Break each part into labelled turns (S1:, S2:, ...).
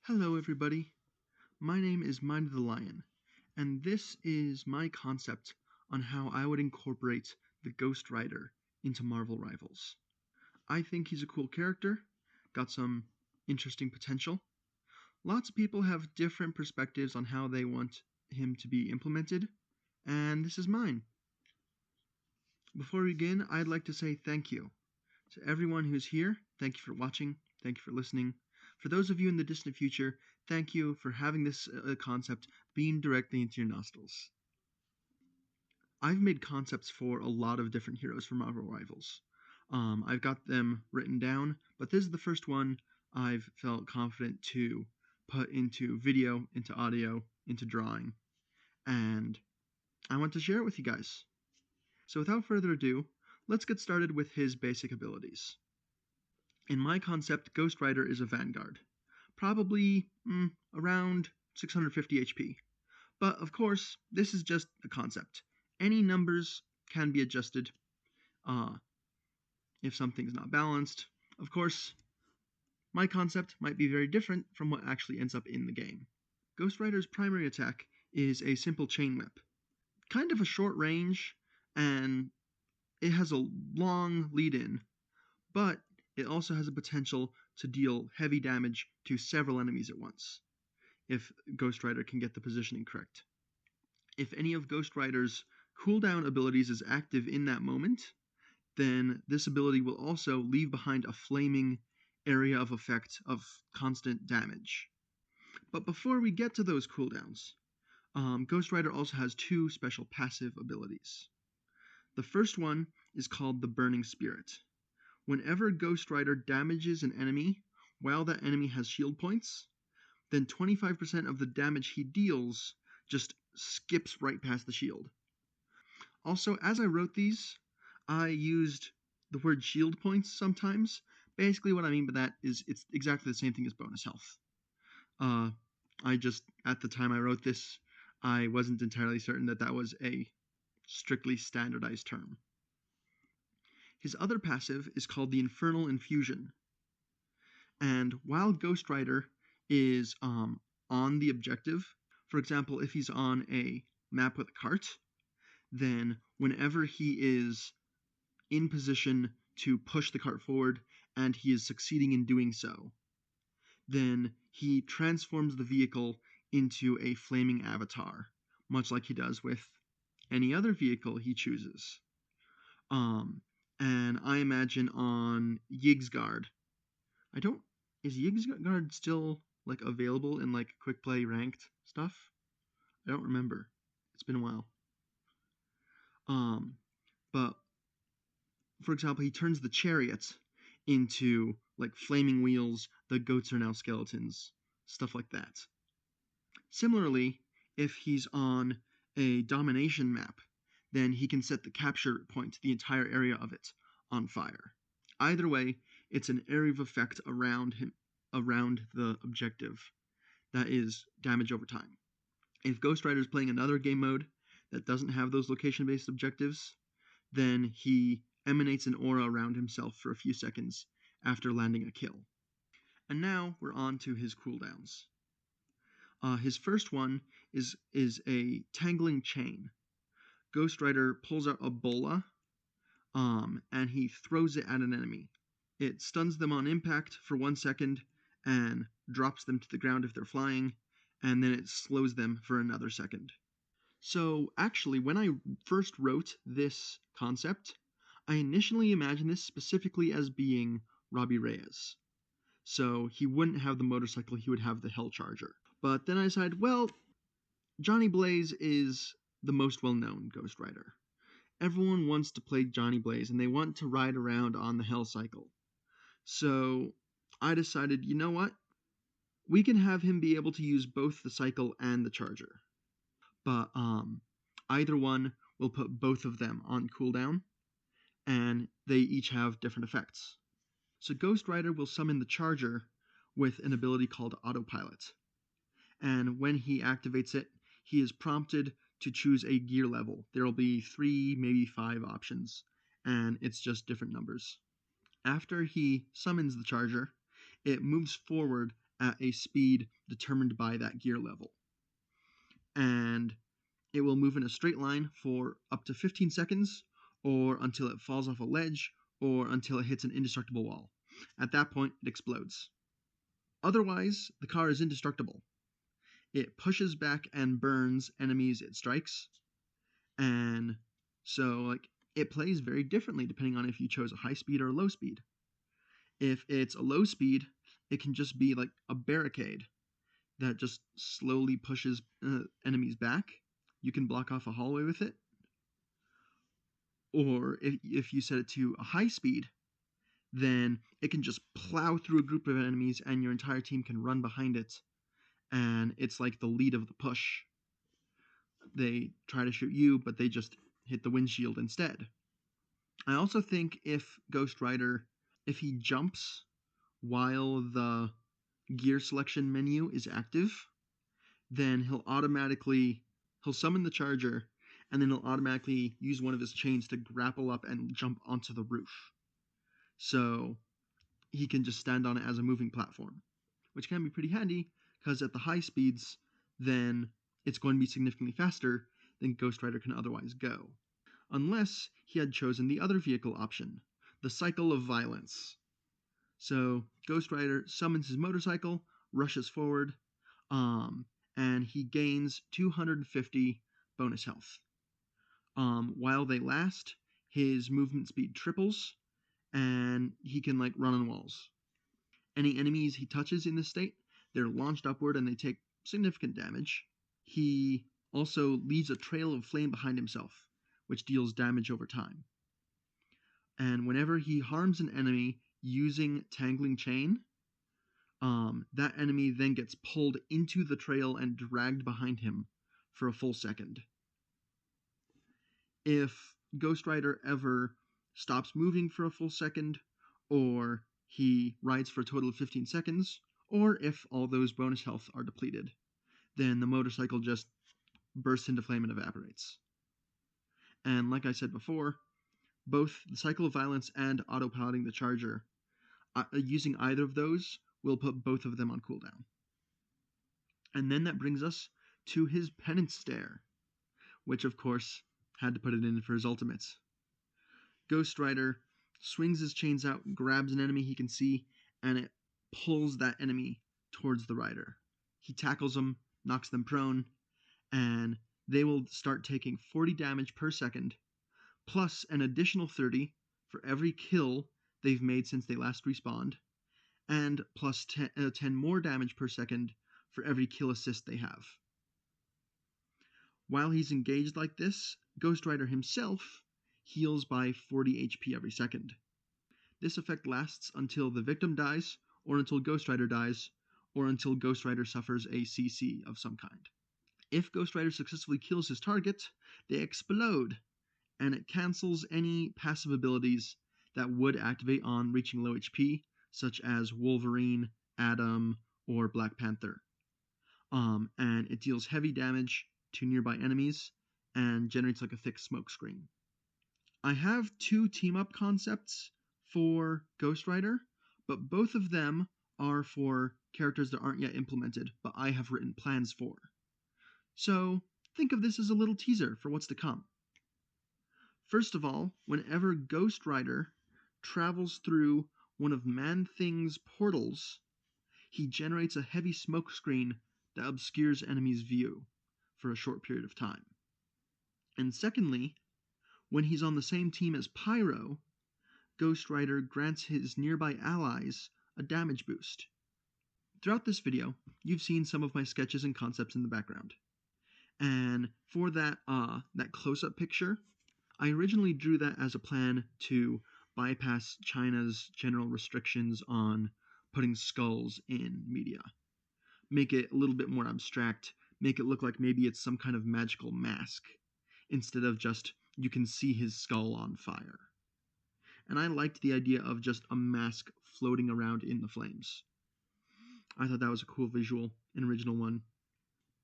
S1: Hello, everybody. My name is Mind of the Lion, and this is my concept on how I would incorporate the Ghost Rider into Marvel Rivals. I think he's a cool character, got some interesting potential. Lots of people have different perspectives on how they want him to be implemented, and this is mine. Before we begin, I'd like to say thank you to everyone who's here. Thank you for watching, thank you for listening. For those of you in the distant future, thank you for having this concept beamed directly into your nostrils. I've made concepts for a lot of different heroes for Marvel Rivals. I've got them written down, but this is the first one I've felt confident to put into video, into audio, into drawing, and I want to share it with you guys. So without further ado, let's get started with his basic abilities. In my concept, Ghost Rider is a Vanguard, probably around 650 HP. But of course, this is just a concept. Any numbers can be adjusted if something's not balanced. Of course, my concept might be very different from what actually ends up in the game. Ghost Rider's primary attack is a simple chain whip. Kind of a short range, and it has a long lead-in, but it also has a potential to deal heavy damage to several enemies at once, if Ghost Rider can get the positioning correct. If any of Ghost Rider's cooldown abilities is active in that moment, then this ability will also leave behind a flaming area of effect of constant damage. But before we get to those cooldowns, Ghost Rider also has two special passive abilities. The first one is called the Burning Spirit. Whenever Ghost Rider damages an enemy while that enemy has shield points, then 25% of the damage he deals just skips right past the shield. Also, as I wrote these, I used the word shield points sometimes. Basically what I mean by that is it's exactly the same thing as bonus health. At the time I wrote this, I wasn't entirely certain that that was a strictly standardized term. His other passive is called the Infernal Infusion. And while Ghost Rider is on the objective, for example, if he's on a map with a cart, then whenever he is in position to push the cart forward and he is succeeding in doing so, then he transforms the vehicle into a flaming avatar, much like he does with any other vehicle he chooses. And I imagine on Yigsguard, is Yigsguard still like available in like quick play ranked stuff? I don't remember. It's been a while. But for example, he turns the chariot into like flaming wheels. The goats are now skeletons, stuff like that. Similarly, if he's on a domination map, then he can set the capture point, the entire area of it, on fire. Either way, it's an area of effect around him, around the objective, that is damage over time. If Ghost Rider is playing another game mode that doesn't have those location-based objectives, then he emanates an aura around himself for a few seconds after landing a kill. And now we're on to his cooldowns. His first one is a Tangling Chain. Ghost Rider pulls out a bola, and he throws it at an enemy. It stuns them on impact for 1 second and drops them to the ground if they're flying, and then it slows them for another second. So actually, when I first wrote this concept, I initially imagined this specifically as being Robbie Reyes. So he wouldn't have the motorcycle, he would have the Hell Charger. But then I decided, well, Johnny Blaze is the most well-known Ghost Rider. Everyone wants to play Johnny Blaze, and they want to ride around on the Hell Cycle. So I decided, you know what? We can have him be able to use both the cycle and the charger. But either one will put both of them on cooldown, and they each have different effects. So Ghost Rider will summon the charger with an ability called Autopilot. And when he activates it, he is prompted to choose a gear level. There will be 3, maybe 5 options, and it's just different numbers. After he summons the charger, it moves forward at a speed determined by that gear level. And it will move in a straight line for up to 15 seconds, or until it falls off a ledge, or until it hits an indestructible wall. At that point, it explodes. Otherwise, the car is indestructible. It pushes back and burns enemies it strikes, and so it plays very differently depending on if you chose a high speed or a low speed. If it's a low speed, it can just be like a barricade that just slowly pushes enemies back. You can block off a hallway with it. Or if you set it to a high speed, then it can just plow through a group of enemies and your entire team can run behind it. And it's like the lead of the push. They try to shoot you, but they just hit the windshield instead. I also think if Ghost Rider, if he jumps while the gear selection menu is active, then he'll summon the charger, and then he'll automatically use one of his chains to grapple up and jump onto the roof. So he can just stand on it as a moving platform, which can be pretty handy because at the high speeds, then it's going to be significantly faster than Ghost Rider can otherwise go. Unless he had chosen the other vehicle option, the Cycle of Violence. So Ghost Rider summons his motorcycle, rushes forward, and he gains 250 bonus health. While they last, his movement speed triples, and he can run on walls. Any enemies he touches in this state, they're launched upward and they take significant damage. He also leaves a trail of flame behind himself, which deals damage over time. And whenever he harms an enemy using Tangling Chain, that enemy then gets pulled into the trail and dragged behind him for a full second. If Ghost Rider ever stops moving for a full second, or he rides for a total of 15 seconds, or if all those bonus health are depleted, then the motorcycle just bursts into flame and evaporates. And like I said before, both the Cycle of Violence and autopiloting the charger, using either of those will put both of them on cooldown. And then that brings us to his Penance Stare, which of course had to put it in for his ultimates. Ghost Rider swings his chains out, grabs an enemy he can see, and it pulls that enemy towards the rider. He tackles them, knocks them prone, and they will start taking 40 damage per second, plus an additional 30 for every kill they've made since they last respawned, and plus 10 more damage per second for every kill assist they have. While he's engaged like this, Ghost Rider himself heals by 40 HP every second. This effect lasts until the victim dies, or until Ghost Rider dies, or until Ghost Rider suffers a CC of some kind. If Ghost Rider successfully kills his target, they explode, and it cancels any passive abilities that would activate on reaching low HP, such as Wolverine, Atom, or Black Panther. And it deals heavy damage to nearby enemies and generates like a thick smoke screen. I have 2 team-up concepts for Ghost Rider, but both of them are for characters that aren't yet implemented, but I have written plans for. So think of this as a little teaser for what's to come. First of all, whenever Ghost Rider travels through one of Man-Thing's portals, he generates a heavy smoke screen that obscures enemies' view for a short period of time. And secondly, when he's on the same team as Pyro, Ghost Rider grants his nearby allies a damage boost. Throughout this video, you've seen some of my sketches and concepts in the background. And for that close-up picture, I originally drew that as a plan to bypass China's general restrictions on putting skulls in media. Make it a little bit more abstract, make it look like maybe it's some kind of magical mask, instead of just you can see his skull on fire. And I liked the idea of just a mask floating around in the flames. I thought that was a cool visual, an original one.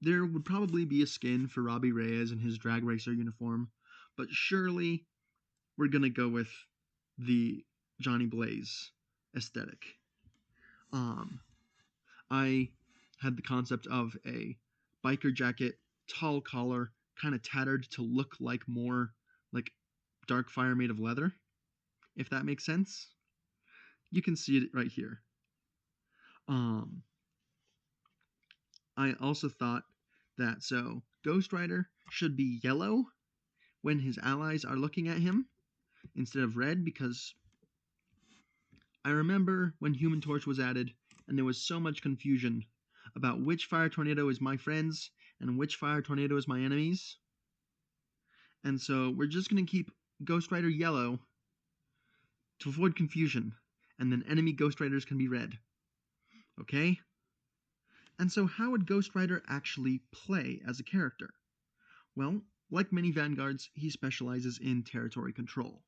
S1: There would probably be a skin for Robbie Reyes in his drag racer uniform, but surely we're going to go with the Johnny Blaze aesthetic. I had the concept of a biker jacket, tall collar, kind of tattered to look like more like Darkfire made of leather, if that makes sense. You can see it right here. I also thought that Ghost Rider should be yellow when his allies are looking at him instead of red, because I remember when Human Torch was added and there was so much confusion about which fire tornado is my friends and which fire tornado is my enemies. And so we're just going to keep Ghost Rider yellow to avoid confusion, and then enemy Ghost Riders can be red. Okay? And so how would Ghost Rider actually play as a character? Well, like many Vanguards, he specializes in territory control.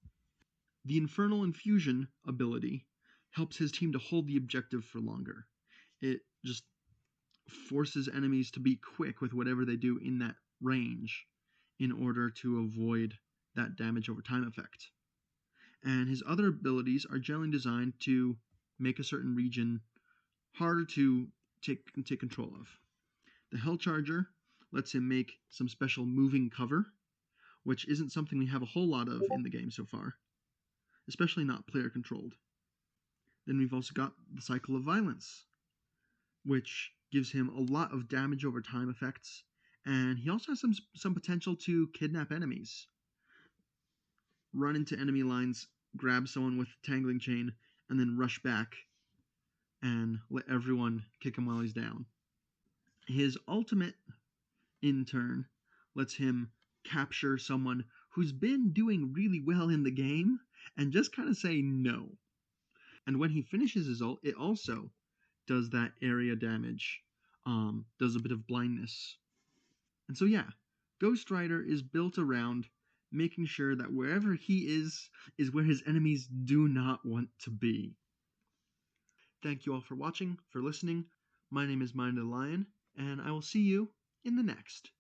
S1: The Infernal Infusion ability helps his team to hold the objective for longer. It just forces enemies to be quick with whatever they do in that range in order to avoid that damage over time effect. And his other abilities are generally designed to make a certain region harder to take control of. The Hell Charger lets him make some special moving cover, which isn't something we have a whole lot of in the game so far, especially not player controlled. Then we've also got the Cycle of Violence, which gives him a lot of damage over time effects, and he also has some potential to kidnap enemies. Run into enemy lines, grab someone with Tangling Chain, and then rush back and let everyone kick him while he's down. His ultimate, in turn, lets him capture someone who's been doing really well in the game and just kind of say no. And when he finishes his ult, it also does that area damage, does a bit of blindness. And so yeah, Ghost Rider is built around making sure that wherever he is where his enemies do not want to be. Thank you all for watching, for listening. My name is Mind of the Lion, and I will see you in the next.